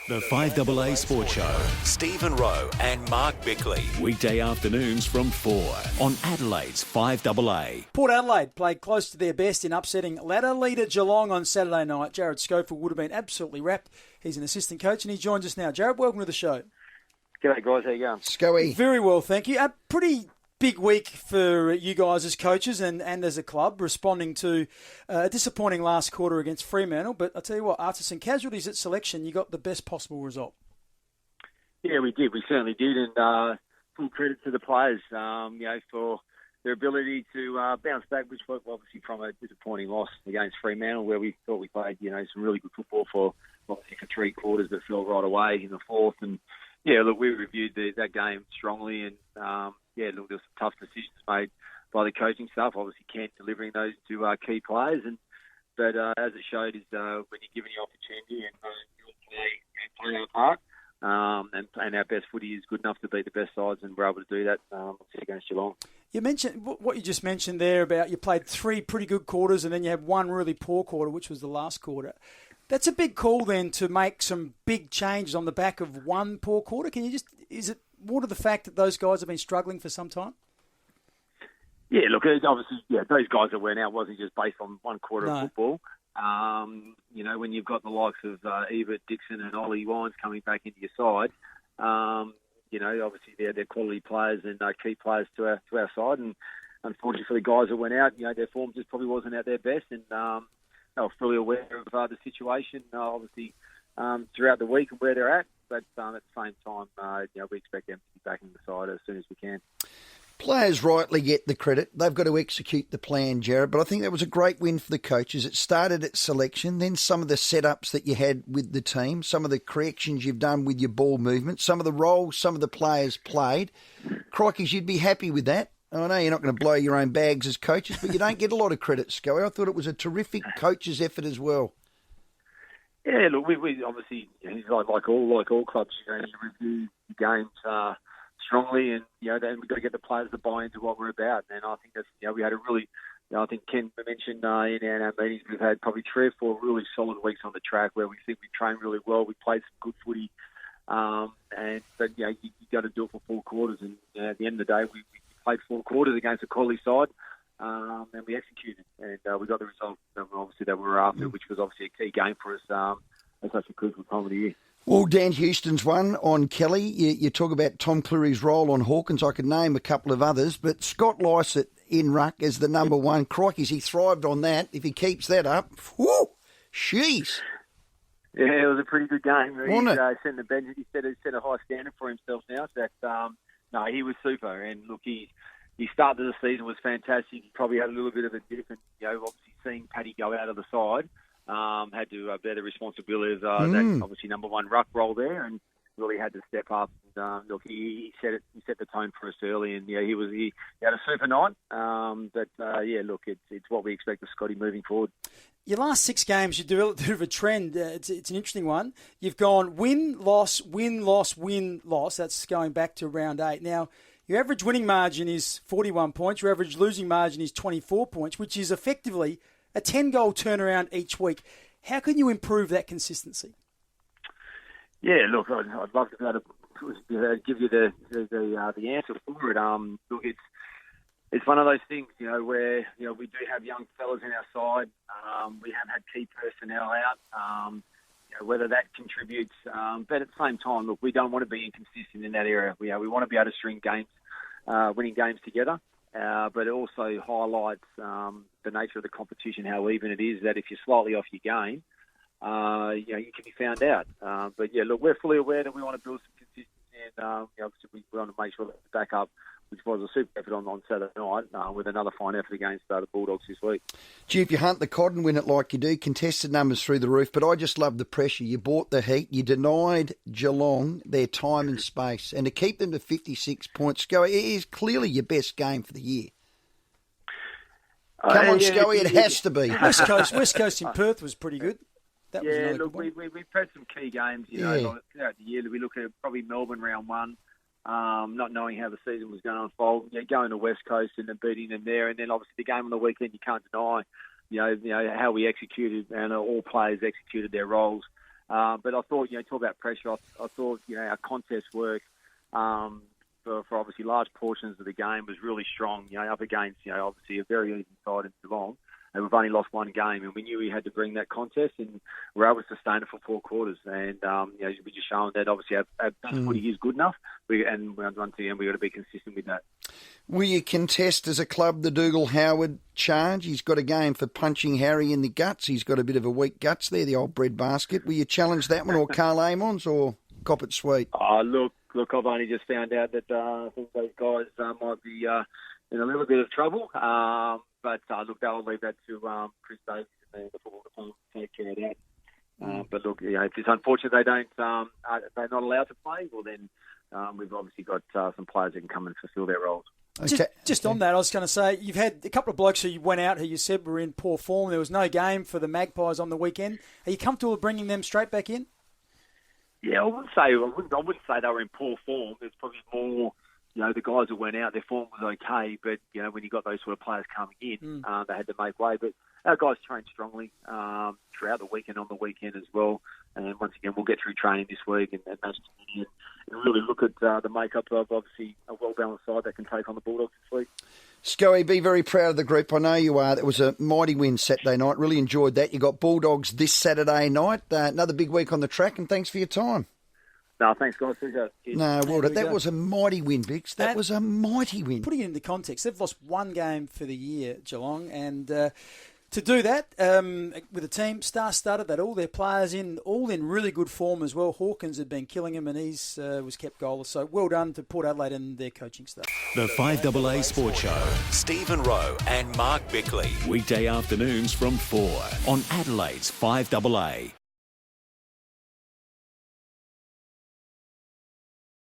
The FIVEaa Sports Show. Stephen Rowe and Mark Bickley. Weekday afternoons from 4 on Adelaide's FIVEaa. Port Adelaide played close to their best in upsetting ladder leader Geelong on Saturday night. Jarrad Schofield would have been absolutely wrapped. He's an assistant coach and he joins us now. Jarrad, welcome to the show. G'day guys, how you going? Scoey. Very well, thank you. A pretty big week for you guys as coaches and as a club, responding to a disappointing last quarter against Fremantle. But I tell you what, after some casualties at selection, you got the best possible result. Yeah, we did. We certainly did, and full credit to the players, for their ability to bounce back, which was obviously from a disappointing loss against Fremantle, where we thought we played, some really good football for 3 quarters, but fell right away in the fourth. And yeah, look, we reviewed that game strongly, and there was some tough decisions made by the coaching staff. Obviously, Kent delivering those to key players, but as it showed, is when you're given the opportunity and you'll play our part, and our best footy is good enough to beat the best sides, and we're able to do that against Geelong. You mentioned what you just mentioned there about you played 3 pretty good quarters, and then you had 1 really poor quarter, which was the last quarter. That's a big call then to make some big changes on the back of 1 poor quarter. Is it more to the fact that those guys have been struggling for some time? Yeah, look, obviously, those guys that went out wasn't just based on 1 quarter of football. When you've got the likes of Ebert, Dixon and Ollie Wines coming back into your side, obviously they're quality players and key players to our side. And unfortunately for the guys that went out, their form just probably wasn't at their best. And they were fully aware of the situation, obviously, throughout the week and where they're at. But at the same time, we expect them to be back in the side as soon as we can. Players rightly get the credit. They've got to execute the plan, Jarrad. But I think that was a great win for the coaches. It started at selection, then some of the setups that you had with the team, some of the corrections you've done with your ball movement, some of the roles some of the players played. Crikeys, you'd be happy with that. I know you're not going to blow your own bags as coaches, but you don't get a lot of credit, Scully. I thought it was a terrific coach's effort as well. Yeah, look, we obviously, like all clubs, you review the games strongly, and then we've got to get the players to buy into what we're about. And I think that's we had a really, I think Ken mentioned in our meetings we've had probably 3 or 4 really solid weeks on the track where we think we trained really well. We played some good footy, but you got to do it for 4 quarters. And at the end of the day, we played 4 quarters against a quality side, and we executed, and we got the result obviously that we were after, which was obviously a key game for us at such a crucial time of the year. Well, Dan Houston's one on Kelly. You talk about Tom Cleary's role on Hawkins. I could name a couple of others, but Scott Lycett in ruck as the number 1. Crikey's, he thrived on that. If he keeps that up, whoo, jeez. Yeah, it was a pretty good game. Wasn't it? Set the bench. He set a high standard for himself now. So he was super. And look, he started the season was fantastic. He probably had a little bit of a dip, and obviously seeing Paddy go out of the side. Had to bear the responsibility of that obviously number 1 ruck role there, and really had to step up. Look, he set it. He set the tone for us early, and he had a super night. Look, it's what we expect of Scotty moving forward. Your last 6 games, you developed a bit of a trend. It's an interesting one. You've gone win, loss, win, loss, win, loss. That's going back to round 8. Now, your average winning margin is 41 points. Your average losing margin is 24 points, which is effectively a 10-goal turnaround each week. How can you improve that consistency? Yeah, look, I'd love to be able to give you the answer for it. Look, it's one of those things, where we do have young fellas in our side. We have had key personnel out. Whether that contributes, but at the same time, look, we don't want to be inconsistent in that area. We want to be able to string games, winning games together. But it also highlights the nature of the competition, how even it is, that if you're slightly off your game, you can be found out. Look, we're fully aware that we want to build some consistency, and obviously we want to make sure that we back up, which was a super effort on Saturday night, with another fine effort against the Bulldogs this week. Gee, if you hunt the cod and win it like you do, contested numbers through the roof, but I just love the pressure. You bought the heat, you denied Geelong their time and space, and to keep them to 56 points, Scoey, it is clearly your best game for the year. Come on, Scoey, it has to be. West Coast in Perth was pretty good. That was another good one. We've had some key games, throughout the year. We look at probably Melbourne round 1, not knowing how the season was going to unfold. Going to West Coast and then beating them there, and then obviously the game on the weekend, you can't deny, how we executed, and all players executed their roles. But I thought, talk about pressure. I thought, our contest work for obviously large portions of the game was really strong. Up against, obviously a very even side in Geelong. And we've only lost one game, and we knew we had to bring that contest, and we're able to sustain it for 4 quarters. And we just shown that obviously our best footy is good enough. And once again, we've got to be consistent with that. Will you contest as a club the Dougal-Howard charge? He's got a game for punching Harry in the guts. He's got a bit of a weak guts there, the old breadbasket. Will you challenge that one, or Carl Amons, or cop it sweet? Look, I've only just found out that I think those guys might be in a little bit of trouble. But look, they'll leave that to Chris Davies and the football department to take care of that. But look, if it's unfortunate they're not allowed to play, well then we've obviously got some players that can come and fulfil their roles. Okay. Just on that, I was going to say, you've had a couple of blokes who went out who you said were in poor form. There was no game for the Magpies on the weekend. Are you comfortable with bringing them straight back in? Yeah, I wouldn't say they were in poor form. There's probably more, the guys that went out, their form was okay, but, when you got those sort of players coming in, they had to make way. But our guys trained strongly throughout the weekend, on the weekend as well. And once again, we'll get through training this week and match and really look at the makeup of, obviously, a well-balanced side that can take on the Bulldogs this week. Scoey, be very proud of the group. I know you are. It was a mighty win Saturday night. Really enjoyed that. You got Bulldogs this Saturday night. Another big week on the track, and thanks for your time. No, thanks, guys. No, that was a mighty win, Bicks. That was a mighty win. Putting it into context, they've lost one game for the year, Geelong, and to do that with a team star-studded, that all their players all in really good form as well. Hawkins had been killing him, and he's was kept goalless. So well done to Port Adelaide and their coaching staff. The FIVEaa Sports Show. Stephen Rowe and Mark Bickley. Weekday afternoons from 4 on Adelaide's FIVEaa.